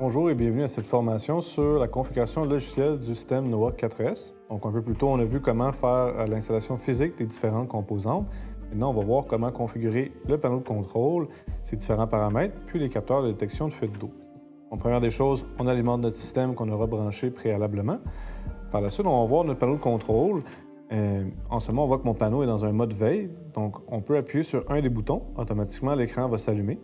Bonjour et bienvenue à cette formation sur la configuration logicielle du système NOAA 4S. Donc, un peu plus tôt, on a vu comment faire l'installation physique des différentes composantes. Maintenant, on va voir comment configurer le panneau de contrôle, ses différents paramètres, puis les capteurs de détection de fuite d'eau. Donc, première des choses, on alimente notre système qu'on aura branché préalablement. Par la suite, on va voir notre panneau de contrôle. En ce moment, on voit que mon panneau est dans un mode veille. Donc, on peut appuyer sur un des boutons. Automatiquement, l'écran va s'allumer.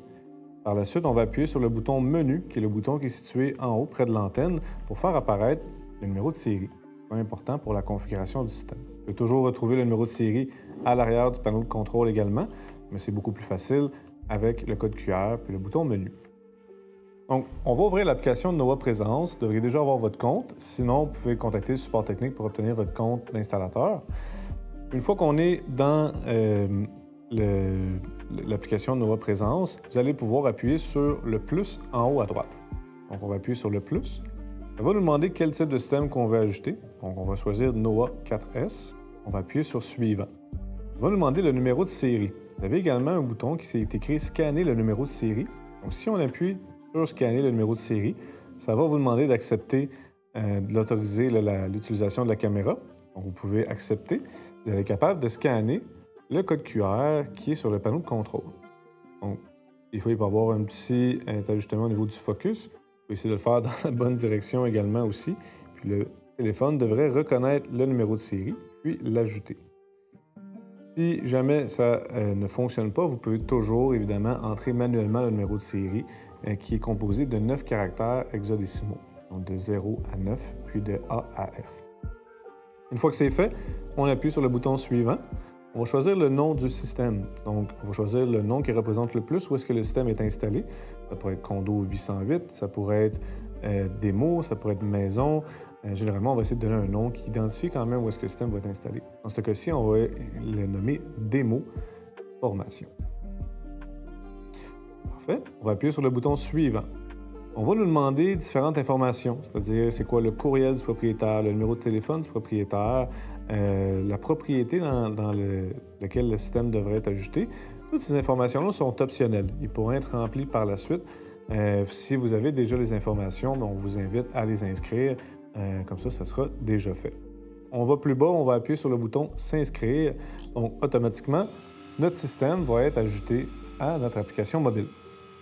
Par la suite, on va appuyer sur le bouton Menu, qui est le bouton qui est situé en haut près de l'antenne, pour faire apparaître le numéro de série. C'est important pour la configuration du système. Vous pouvez toujours retrouver le numéro de série à l'arrière du panneau de contrôle également, mais c'est beaucoup plus facile avec le code QR puis le bouton Menu. Donc, on va ouvrir l'application de NOAA Présence. Vous devriez déjà avoir votre compte. Sinon, vous pouvez contacter le support technique pour obtenir votre compte d'installateur. Une fois qu'on est dans l'application de NOAA Présence, vous allez pouvoir appuyer sur le plus en haut à droite. Donc, on va appuyer sur le plus. Ça va nous demander quel type de système qu'on veut ajouter. Donc, on va choisir NOAA 4S. On va appuyer sur Suivant. Il va nous demander le numéro de série. Vous avez également un bouton qui s'est écrit Scanner le numéro de série. Donc, si on appuie sur Scanner le numéro de série, ça va vous demander d'accepter, d'autoriser l'utilisation de la caméra. Donc, vous pouvez accepter. Vous allez être capable de scanner le code QR qui est sur le panneau de contrôle. Donc, il faut y avoir un petit ajustement au niveau du focus. Vous pouvez essayer de le faire dans la bonne direction également aussi. Puis le téléphone devrait reconnaître le numéro de série, puis l'ajouter. Si jamais ça ne fonctionne pas, vous pouvez toujours, évidemment, entrer manuellement le numéro de série qui est composé de 9 caractères hexadécimaux. Donc de 0 à 9, puis de A à F. Une fois que c'est fait, on appuie sur le bouton Suivant. On va choisir le nom du système. Donc, on va choisir le nom qui représente le plus où est-ce que le système est installé. Ça pourrait être Condo 808, ça pourrait être Démo, ça pourrait être Maison. Généralement, on va essayer de donner un nom qui identifie quand même où est-ce que le système va être installé. Dans ce cas-ci, on va le nommer Démo Formation. Parfait. On va appuyer sur le bouton Suivant. On va nous demander différentes informations, c'est-à-dire c'est quoi le courriel du propriétaire, le numéro de téléphone du propriétaire, la propriété dans laquelle le système devrait être ajouté. Toutes ces informations-là sont optionnelles. Ils pourront être remplis par la suite. Si vous avez déjà les informations, on vous invite à les inscrire. Comme ça sera déjà fait. On va plus bas, on va appuyer sur le bouton S'inscrire. Donc, automatiquement, notre système va être ajouté à notre application mobile.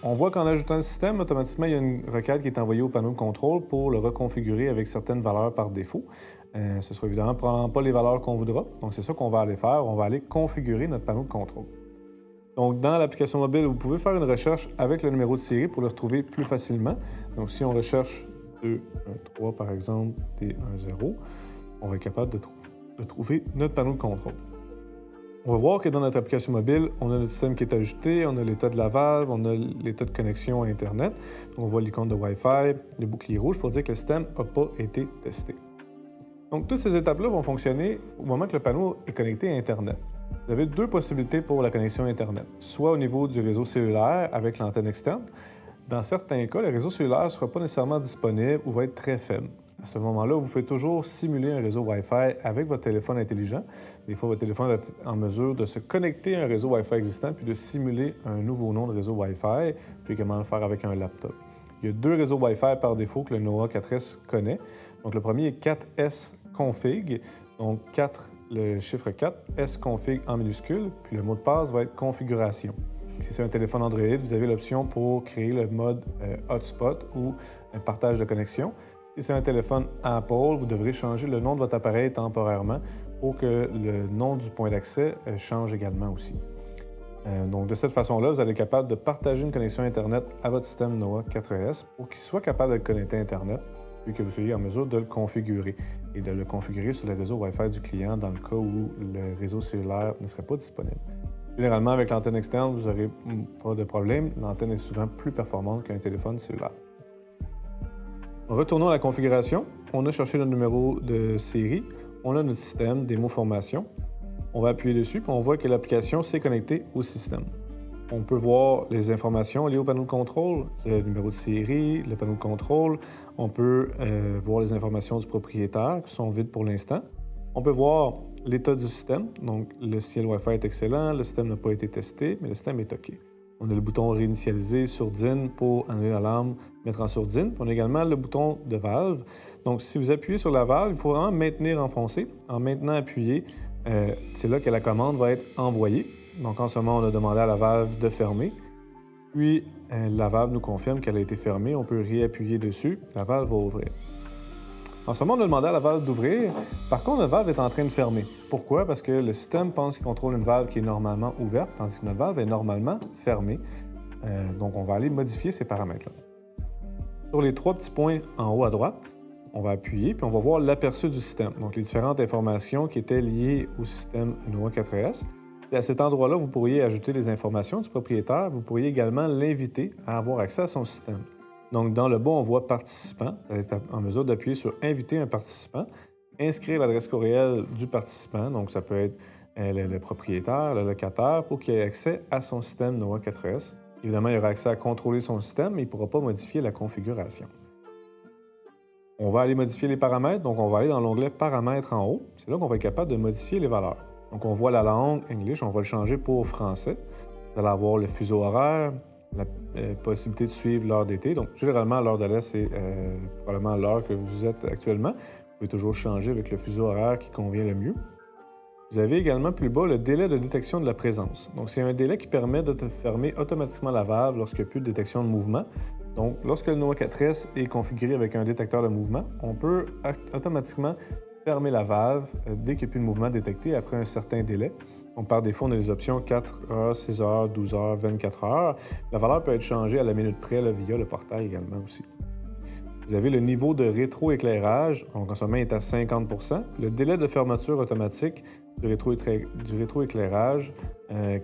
On voit qu'en ajoutant le système, automatiquement, il y a une requête qui est envoyée au panneau de contrôle pour le reconfigurer avec certaines valeurs par défaut. Ce ne sera évidemment probablement pas les valeurs qu'on voudra. Donc, c'est ça qu'on va aller faire. On va aller configurer notre panneau de contrôle. Donc, dans l'application mobile, vous pouvez faire une recherche avec le numéro de série pour le retrouver plus facilement. Donc, si on recherche 2, 1, 3, par exemple, et 1, 0, on va être capable de trouver notre panneau de contrôle. On va voir que dans notre application mobile, on a notre système qui est ajouté, on a l'état de la valve, on a l'état de connexion à Internet. On voit l'icône de Wi-Fi, le bouclier rouge pour dire que le système n'a pas été testé. Donc, toutes ces étapes-là vont fonctionner au moment que le panneau est connecté à Internet. Vous avez deux possibilités pour la connexion Internet, soit au niveau du réseau cellulaire avec l'antenne externe. Dans certains cas, le réseau cellulaire ne sera pas nécessairement disponible ou va être très faible. À ce moment-là, vous pouvez toujours simuler un réseau Wi-Fi avec votre téléphone intelligent. Des fois, votre téléphone va être en mesure de se connecter à un réseau Wi-Fi existant puis de simuler un nouveau nom de réseau Wi-Fi, puis également le faire avec un laptop. Il y a deux réseaux Wi-Fi par défaut que le NOAA 4S connaît. Donc, le premier est 4S config, donc 4, le chiffre 4, S config en minuscule, puis le mot de passe va être configuration. Si c'est un téléphone Android, vous avez l'option pour créer le mode hotspot ou un partage de connexion. Si c'est un téléphone Apple, vous devrez changer le nom de votre appareil temporairement pour que le nom du point d'accès change également aussi. Donc, de cette façon-là, vous allez être capable de partager une connexion Internet à votre système NOAA 4S pour qu'il soit capable d'être connecté à Internet, puis que vous soyez en mesure de le configurer et de le configurer sur le réseau Wi-Fi du client dans le cas où le réseau cellulaire ne serait pas disponible. Généralement, avec l'antenne externe, vous n'aurez pas de problème. L'antenne est souvent plus performante qu'un téléphone cellulaire. Retournons à la configuration. On a cherché le numéro de série. On a notre système Démo Formation. On va appuyer dessus, puis on voit que l'application s'est connectée au système. On peut voir les informations liées au panneau de contrôle, le numéro de série, le panneau de contrôle. On peut voir les informations du propriétaire qui sont vides pour l'instant. On peut voir l'état du système. Donc, le signal Wi-Fi est excellent, le système n'a pas été testé, mais le système est OK. On a le bouton réinitialiser sourdine pour enlever l'alarme, mettre en sourdine. On a également le bouton de valve. Donc, si vous appuyez sur la valve, il faut vraiment maintenir enfoncé. En maintenant appuyé, c'est là que la commande va être envoyée. Donc, en ce moment, on a demandé à la valve de fermer. Puis, la valve nous confirme qu'elle a été fermée. On peut réappuyer dessus. La valve va ouvrir. En ce moment, on a demandé à la valve d'ouvrir. Par contre, notre valve est en train de fermer. Pourquoi? Parce que le système pense qu'il contrôle une valve qui est normalement ouverte, tandis que notre valve est normalement fermée. Donc, on va aller modifier ces paramètres-là. Sur les 3 petits points en haut à droite, on va appuyer, puis on va voir l'aperçu du système. Donc, les différentes informations qui étaient liées au système NOAA 4S. Et à cet endroit-là, vous pourriez ajouter les informations du propriétaire. Vous pourriez également l'inviter à avoir accès à son système. Donc, dans le bas, on voit participant. Vous allez être en mesure d'appuyer sur inviter un participant, inscrire l'adresse courriel du participant. Donc, ça peut être le propriétaire, le locataire, pour qu'il ait accès à son système NOAA 4S. Évidemment, il aura accès à contrôler son système, mais il ne pourra pas modifier la configuration. On va aller modifier les paramètres. Donc, on va aller dans l'onglet paramètres en haut. C'est là qu'on va être capable de modifier les valeurs. Donc, on voit la langue English. On va le changer pour français. Vous allez avoir le fuseau horaire, la possibilité de suivre l'heure d'été. Donc, généralement, l'heure de l'Est, c'est probablement l'heure que vous êtes actuellement. Vous pouvez toujours changer avec le fuseau horaire qui convient le mieux. Vous avez également plus bas le délai de détection de la présence. Donc, c'est un délai qui permet de fermer automatiquement la valve lorsqu'il n'y a plus de détection de mouvement. Donc, lorsque le NOAA 4S est configuré avec un détecteur de mouvement, on peut automatiquement fermer la valve dès qu'il n'y a plus de mouvement détecté après un certain délai. Donc, par défaut, on a les options 4 heures, 6 heures, 12 heures, 24 heures. La valeur peut être changée à la minute près là, via le portail également aussi. Vous avez le niveau de rétroéclairage. Donc, en ce moment, il est à 50 %. Le délai de fermeture automatique du rétroéclairage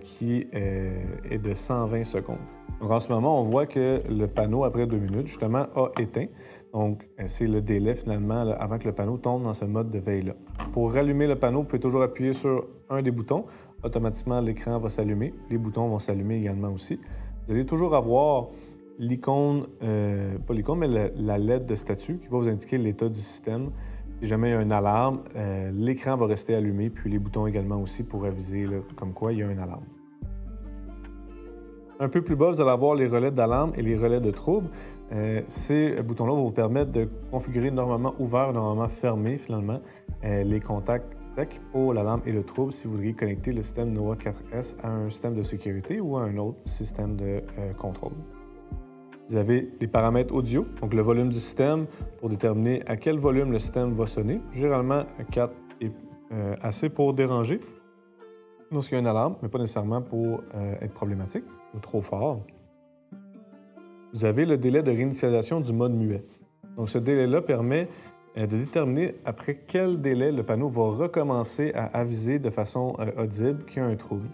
qui est de 120 secondes. Donc, en ce moment, on voit que le panneau, après 2 minutes, justement, a éteint. Donc, c'est le délai, finalement, là, avant que le panneau tombe dans ce mode de veille-là. Pour rallumer le panneau, vous pouvez toujours appuyer sur un des boutons. Automatiquement, l'écran va s'allumer. Les boutons vont s'allumer également aussi. Vous allez toujours avoir l'icône, pas l'icône, mais la LED de statut qui va vous indiquer l'état du système. Si jamais il y a une alarme, l'écran va rester allumé, puis les boutons également aussi pour aviser là, comme quoi il y a une alarme. Un peu plus bas, vous allez avoir les relais d'alarme et les relais de trouble. Ces boutons-là vont vous permettre de configurer normalement ouvert, normalement fermé, finalement, les contacts secs pour l'alarme et le trouble si vous voudriez connecter le système NOAA 4S à un système de sécurité ou à un autre système de contrôle. Vous avez les paramètres audio, donc le volume du système pour déterminer à quel volume le système va sonner. Généralement, 4 est assez pour déranger lorsqu'il y a une alarme, mais pas nécessairement pour être problématique ou trop fort. Vous avez le délai de réinitialisation du mode muet. Donc, ce délai-là permet de déterminer après quel délai le panneau va recommencer à aviser de façon audible qu'il y a un trouble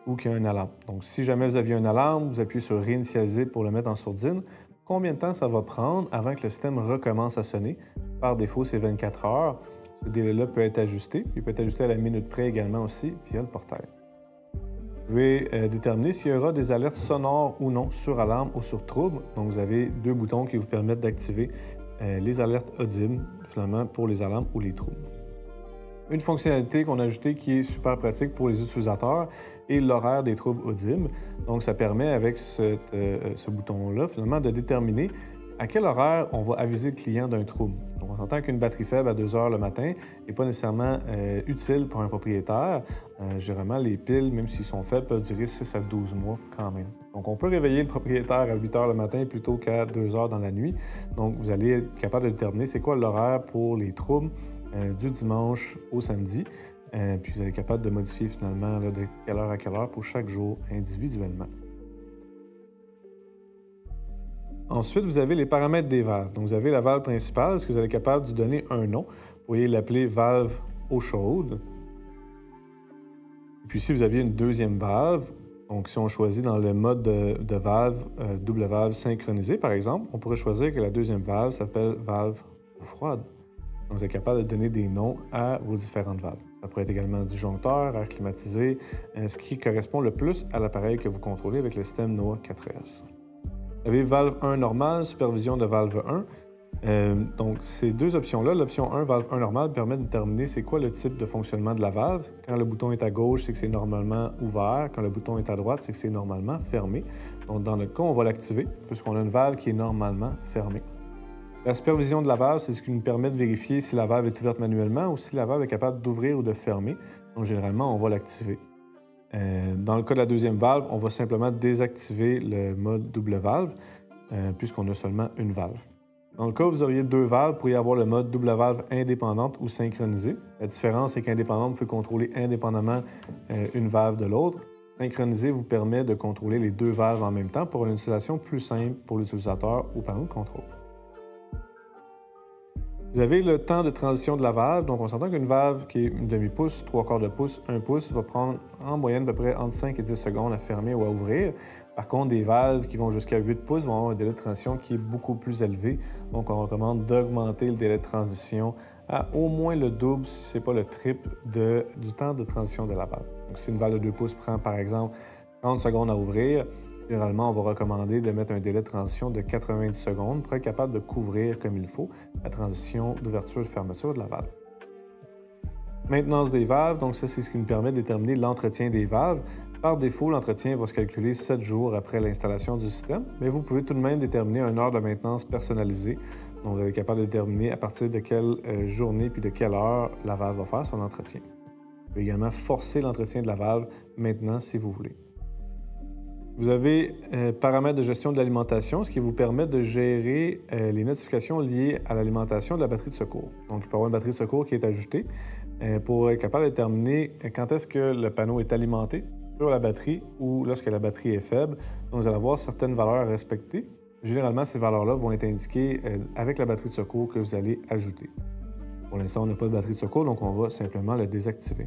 ou qu'il y a une alarme. Donc, si jamais vous aviez une alarme, vous appuyez sur « Réinitialiser » pour le mettre en sourdine. Combien de temps ça va prendre avant que le système recommence à sonner? Par défaut, c'est 24 heures. Ce délai-là peut être ajusté. Il peut être ajusté à la minute près également aussi via le portail. Vous pouvez déterminer s'il y aura des alertes sonores ou non sur alarme ou sur trouble. Donc, vous avez 2 boutons qui vous permettent d'activer les alertes audibles, finalement, pour les alarmes ou les troubles. Une fonctionnalité qu'on a ajoutée qui est super pratique pour les utilisateurs est l'horaire des troubles audibles. Donc, ça permet avec ce bouton-là, finalement, de déterminer à quel horaire on va aviser le client d'un trouble. Donc, on s'entend qu'une batterie faible à 2 heures le matin n'est pas nécessairement utile pour un propriétaire. Généralement, les piles, même s'ils sont faibles, peuvent durer 6 à 12 mois quand même. Donc, on peut réveiller le propriétaire à 8 heures le matin plutôt qu'à 2 heures dans la nuit. Donc, vous allez être capable de déterminer c'est quoi l'horaire pour les troubles du dimanche au samedi. Puis, vous allez être capable de modifier finalement là, de quelle heure à quelle heure pour chaque jour individuellement. Ensuite, vous avez les paramètres des valves. Donc, vous avez la valve principale. Est-ce que vous allez être capable de lui donner un nom? Vous pourriez l'appeler valve eau chaude. Puis, si vous aviez une deuxième valve, donc si on choisit dans le mode de valve, double valve synchronisée, par exemple, on pourrait choisir que la deuxième valve s'appelle valve eau froide. Donc, vous êtes capable de donner des noms à vos différentes valves. Ça pourrait être également disjoncteur, air climatisé, ce qui correspond le plus à l'appareil que vous contrôlez avec le système NOAA 4S. Vous avez valve 1 normale, supervision de valve 1. Donc, ces deux options-là, l'option 1, valve 1 normale, permet de déterminer c'est quoi le type de fonctionnement de la valve. Quand le bouton est à gauche, c'est que c'est normalement ouvert. Quand le bouton est à droite, c'est que c'est normalement fermé. Donc, dans notre cas, on va l'activer puisqu'on a une valve qui est normalement fermée. La supervision de la valve, c'est ce qui nous permet de vérifier si la valve est ouverte manuellement ou si la valve est capable d'ouvrir ou de fermer. Donc, généralement, on va l'activer. Dans le cas de la deuxième valve, on va simplement désactiver le mode double valve puisqu'on a seulement une valve. Dans le cas où vous auriez deux valves, vous pourriez avoir le mode double valve indépendante ou synchronisée. La différence, c'est qu'indépendante, vous pouvez contrôler indépendamment une valve de l'autre. Synchronisé vous permet de contrôler les deux valves en même temps pour une utilisation plus simple pour l'utilisateur au panneau de contrôle. Vous avez le temps de transition de la valve. Donc, on s'entend qu'une valve qui est une demi-pouce, 3/4 de pouce, 1 pouce, va prendre en moyenne à peu près entre 5 et 10 secondes à fermer ou à ouvrir. Par contre, des valves qui vont jusqu'à 8 pouces vont avoir un délai de transition qui est beaucoup plus élevé. Donc, on recommande d'augmenter le délai de transition à au moins le double, si ce n'est pas le triple, du temps de transition de la valve. Donc, si une valve de 2 pouces prend, par exemple, 30 secondes à ouvrir, généralement, on va recommander de mettre un délai de transition de 90 secondes pour être capable de couvrir comme il faut la transition d'ouverture-fermeture de la valve. Maintenance des valves, donc ça, c'est ce qui nous permet de déterminer l'entretien des valves. Par défaut, l'entretien va se calculer 7 jours après l'installation du système, mais vous pouvez tout de même déterminer une heure de maintenance personnalisée. Donc, vous allez être capable de déterminer à partir de quelle journée puis de quelle heure la valve va faire son entretien. Vous pouvez également forcer l'entretien de la valve maintenant si vous voulez. Vous avez paramètres de gestion de l'alimentation, ce qui vous permet de gérer les notifications liées à l'alimentation de la batterie de secours. Donc, il peut y avoir une batterie de secours qui est ajoutée pour être capable de déterminer quand est-ce que le panneau est alimenté sur la batterie ou lorsque la batterie est faible. Donc, vous allez avoir certaines valeurs à respecter. Généralement, ces valeurs-là vont être indiquées avec la batterie de secours que vous allez ajouter. Pour l'instant, on n'a pas de batterie de secours, donc on va simplement le désactiver.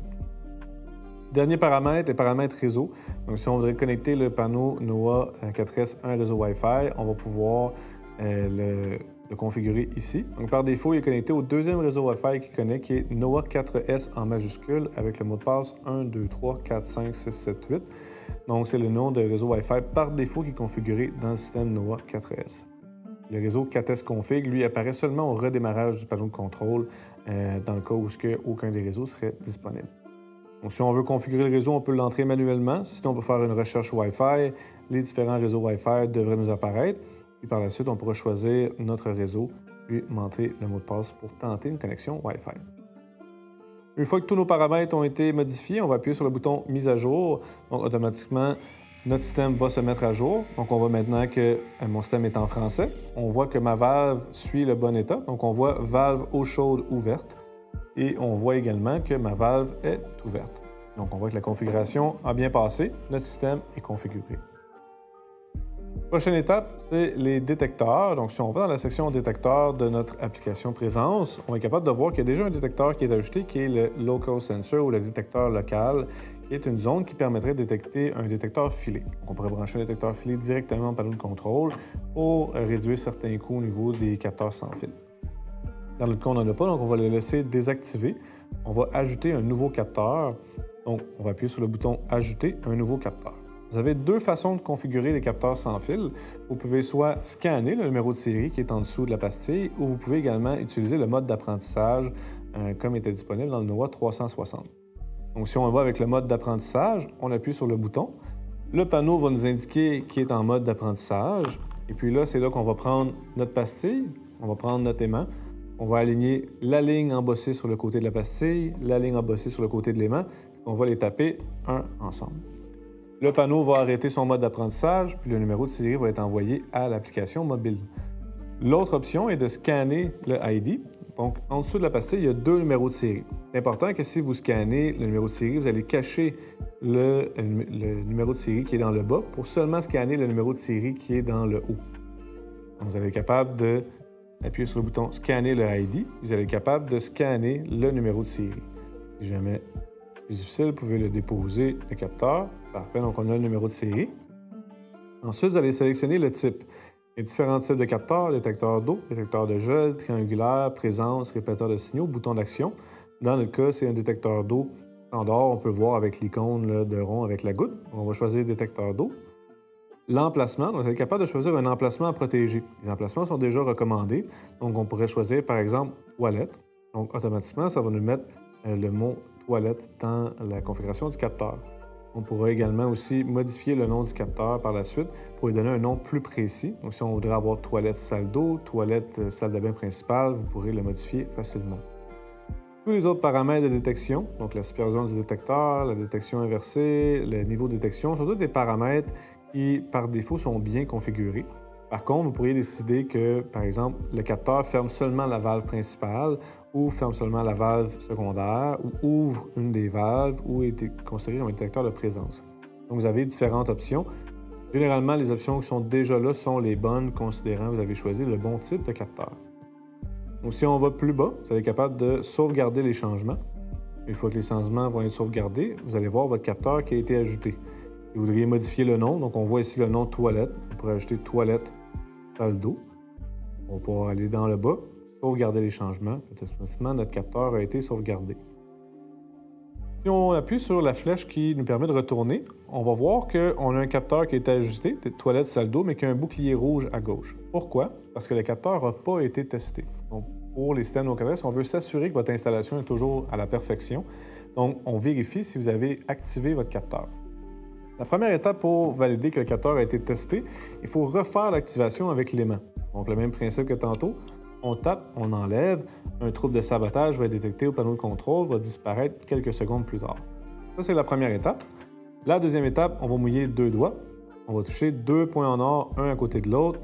Dernier paramètre, les paramètres réseau. Donc, si on voudrait connecter le panneau NOAA 4S à un réseau Wi-Fi, on va pouvoir le configurer ici. Donc, par défaut, il est connecté au deuxième réseau Wi-Fi qui connaît, qui est NOAA 4S en majuscule avec le mot de passe 1, 2, 3, 4, 5, 6, 7, 8. Donc, c'est le nom de réseau Wi-Fi par défaut qui est configuré dans le système NOAA 4S. Le réseau 4S config, lui, apparaît seulement au redémarrage du panneau de contrôle dans le cas où aucun des réseaux serait disponible. Donc, si on veut configurer le réseau, on peut l'entrer manuellement. Sinon, on peut faire une recherche Wi-Fi. Les différents réseaux Wi-Fi devraient nous apparaître. Puis par la suite, on pourra choisir notre réseau puis monter le mot de passe pour tenter une connexion Wi-Fi. Une fois que tous nos paramètres ont été modifiés, on va appuyer sur le bouton « Mise à jour ». Donc, automatiquement, notre système va se mettre à jour. Donc, on voit maintenant que mon système est en français. On voit que ma valve suit le bon état. Donc, on voit « Valve eau chaude ouverte ». Et on voit également que ma valve est ouverte. Donc, on voit que la configuration a bien passé. Notre système est configuré. Prochaine étape, c'est les détecteurs. Donc, si on va dans la section détecteurs de notre application Présence, on est capable de voir qu'il y a déjà un détecteur qui est ajouté, qui est le Local Sensor ou le détecteur local, qui est une zone qui permettrait de détecter un détecteur filé. Donc, on pourrait brancher un détecteur filé directement au panneau de contrôle pour réduire certains coûts au niveau des capteurs sans fil. Dans le cas, on n'en a pas, donc on va le laisser désactiver. On va ajouter un nouveau capteur. Donc, on va appuyer sur le bouton « Ajouter un nouveau capteur ». Vous avez deux façons de configurer les capteurs sans fil. Vous pouvez soit scanner le numéro de série qui est en dessous de la pastille, ou vous pouvez également utiliser le mode d'apprentissage comme était disponible dans le NOAA 360. Donc, si on va avec le mode d'apprentissage, on appuie sur le bouton. Le panneau va nous indiquer qu'il est en mode d'apprentissage. Et puis là, c'est là qu'on va prendre notre pastille, on va prendre notre aimant. On va aligner la ligne embossée sur le côté de la pastille, la ligne embossée sur le côté de l'aimant, puis on va les taper un ensemble. Le panneau va arrêter son mode d'apprentissage, puis le numéro de série va être envoyé à l'application mobile. L'autre option est de scanner le ID. Donc, en dessous de la pastille, il y a deux numéros de série. C'est important que si vous scannez le numéro de série, vous allez cacher le numéro de série qui est dans le bas pour seulement scanner le numéro de série qui est dans le haut. Donc, vous allez être capable de appuyez sur le bouton « Scanner le ID ». Vous allez être capable de scanner le numéro de série. Si jamais c'est plus difficile, vous pouvez le déposer, le capteur. Parfait, donc on a le numéro de série. Ensuite, vous allez sélectionner le type. Il y a différents types de capteurs, détecteur d'eau, détecteur de gel, triangulaire, présence, répéteur de signaux, bouton d'action. Dans notre cas, c'est un détecteur d'eau standard. On peut voir avec l'icône de rond avec la goutte. On va choisir détecteur d'eau. L'emplacement, vous êtes capable de choisir un emplacement à protéger. Les emplacements sont déjà recommandés, donc on pourrait choisir par exemple toilette. Donc automatiquement, ça va nous mettre le mot toilette dans la configuration du capteur. On pourra également aussi modifier le nom du capteur par la suite pour lui donner un nom plus précis. Donc si on voudrait avoir toilette salle d'eau, toilette salle de bain principale, vous pourrez le modifier facilement. Tous les autres paramètres de détection, donc la supervision du détecteur, la détection inversée, le niveau de détection, sont tous des paramètres qui, par défaut, sont bien configurés. Par contre, vous pourriez décider que, par exemple, le capteur ferme seulement la valve principale ou ferme seulement la valve secondaire ou ouvre une des valves ou est considéré comme un détecteur de présence. Donc, vous avez différentes options. Généralement, les options qui sont déjà là sont les bonnes, considérant que vous avez choisi le bon type de capteur. Donc, si on va plus bas, vous allez être capable de sauvegarder les changements. Une fois que les changements vont être sauvegardés, vous allez voir votre capteur qui a été ajouté. Si vous voudriez modifier le nom, donc on voit ici le nom toilette, on pourrait ajouter toilette salle d'eau. On va pouvoir aller dans le bas, sauvegarder les changements. Automatiquement, notre capteur a été sauvegardé. Si on appuie sur la flèche qui nous permet de retourner, on va voir qu'on a un capteur qui a été ajusté, toilette salle d'eau, mais qui a un bouclier rouge à gauche. Pourquoi? Parce que le capteur n'a pas été testé. Donc, pour les systèmes no-code, on veut s'assurer que votre installation est toujours à la perfection. Donc, on vérifie si vous avez activé votre capteur. La première étape pour valider que le capteur a été testé, il faut refaire l'activation avec l'aimant. Donc, le même principe que tantôt, on tape, on enlève, un trouble de sabotage va être détecté au panneau de contrôle, va disparaître quelques secondes plus tard. Ça, c'est la première étape. La deuxième étape, on va mouiller 2 doigts. On va toucher 2 points en or, un à côté de l'autre.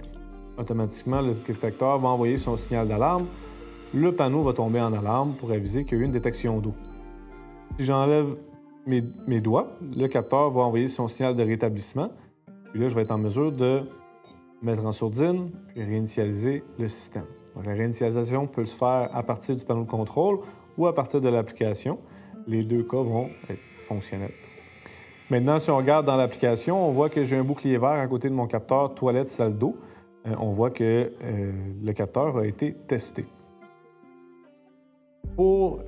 Automatiquement, le détecteur va envoyer son signal d'alarme. Le panneau va tomber en alarme pour aviser qu'il y a eu une détection d'eau. Si j'enlève mes doigts, le capteur va envoyer son signal de rétablissement. Puis là, je vais être en mesure de mettre en sourdine puis réinitialiser le système. Donc, la réinitialisation peut se faire à partir du panneau de contrôle ou à partir de l'application. Les deux cas vont être fonctionnels. Maintenant, si on regarde dans l'application, on voit que j'ai un bouclier vert à côté de mon capteur toilette salle d'eau. On voit que le capteur a été testé. Pour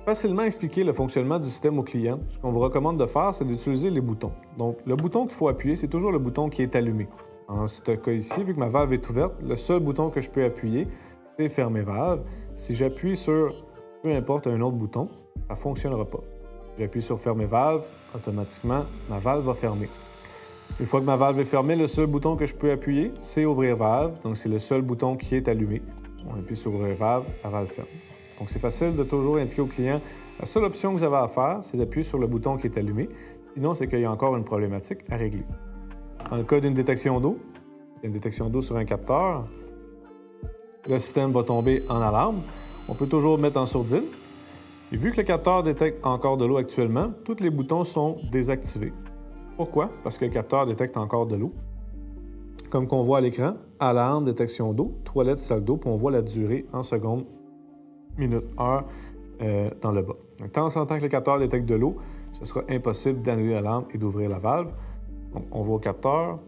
facilement expliquer le fonctionnement du système au client, ce qu'on vous recommande de faire, c'est d'utiliser les boutons. Donc, le bouton qu'il faut appuyer, c'est toujours le bouton qui est allumé. En ce cas ici, vu que ma valve est ouverte, le seul bouton que je peux appuyer, c'est fermer valve. Si j'appuie sur peu importe un autre bouton, ça ne fonctionnera pas. J'appuie sur fermer valve, automatiquement, ma valve va fermer. Une fois que ma valve est fermée, le seul bouton que je peux appuyer, c'est ouvrir valve. Donc, c'est le seul bouton qui est allumé. On appuie sur ouvrir valve, la valve ferme. Donc, c'est facile de toujours indiquer au client, la seule option que vous avez à faire, c'est d'appuyer sur le bouton qui est allumé. Sinon, c'est qu'il y a encore une problématique à régler. Dans le cas d'une détection d'eau, une détection d'eau sur un capteur, le système va tomber en alarme. On peut toujours le mettre en sourdine. Et vu que le capteur détecte encore de l'eau actuellement, tous les boutons sont désactivés. Pourquoi? Parce que le capteur détecte encore de l'eau. Comme qu'on voit à l'écran, alarme, détection d'eau, toilette, salle d'eau, puis on voit la durée en secondes, minutes, heures dans le bas. Donc, tant en temps que le capteur détecte de l'eau, ce sera impossible d'annuler l'alarme et d'ouvrir la valve. Donc, on va au capteur,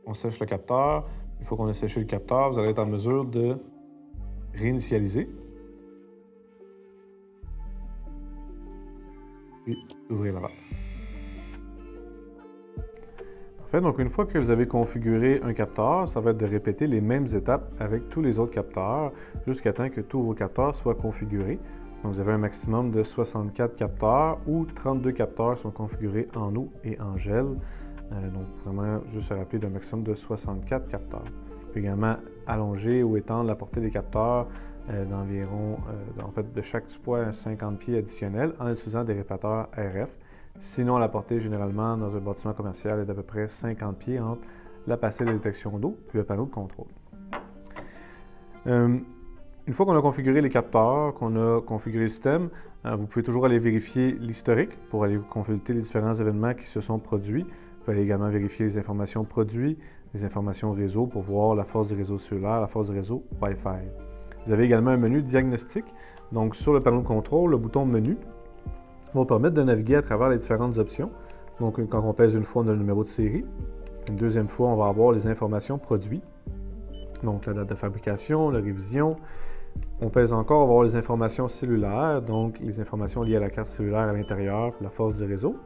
on sèche le capteur. Une fois qu'on a séché le capteur, vous allez être en mesure de réinitialiser. Puis d'ouvrir la valve. Parfait. Donc, une fois que vous avez configuré un capteur, ça va être de répéter les mêmes étapes avec tous les autres capteurs jusqu'à temps que tous vos capteurs soient configurés. Donc, vous avez un maximum de 64 capteurs ou 32 capteurs sont configurés en eau et en gel. Donc, vraiment, juste se rappeler d'un maximum de 64 capteurs. Vous pouvez également allonger ou étendre la portée des capteurs d'environ, de chaque fois 50 pieds additionnels en utilisant des répéteurs RF. Sinon, la portée, généralement, dans un bâtiment commercial, est d'à peu près 50 pieds entre la passerelle de détection d'eau et le panneau de contrôle. Une fois qu'on a configuré les capteurs, qu'on a configuré le système, vous pouvez toujours aller vérifier l'historique pour aller consulter les différents événements qui se sont produits. Vous pouvez également vérifier les informations produits, les informations réseau pour voir la force du réseau cellulaire, la force du réseau Wi-Fi. Vous avez également un menu diagnostic. Donc, sur le panneau de contrôle, le bouton menu va vous permettre de naviguer à travers les différentes options. Donc, quand on pèse une fois, on a le numéro de série. Une deuxième fois, on va avoir les informations produits. Donc, la date de fabrication, la révision. On pèse encore, on va avoir les informations cellulaires, donc les informations liées à la carte cellulaire à l'intérieur, la force du réseau.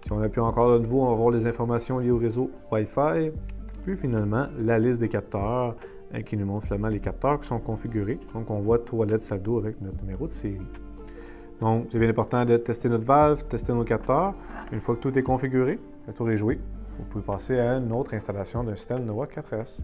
Si on appuie encore de nouveau, on va voir les informations liées au réseau Wi-Fi. Puis finalement, la liste des capteurs qui nous montre finalement les capteurs qui sont configurés. Donc, on voit toilette salle d'eau avec notre numéro de série. Donc, c'est bien important de tester notre valve, tester nos capteurs. Une fois que tout est configuré, le tour est joué, vous pouvez passer à une autre installation d'un système NOAA 4S.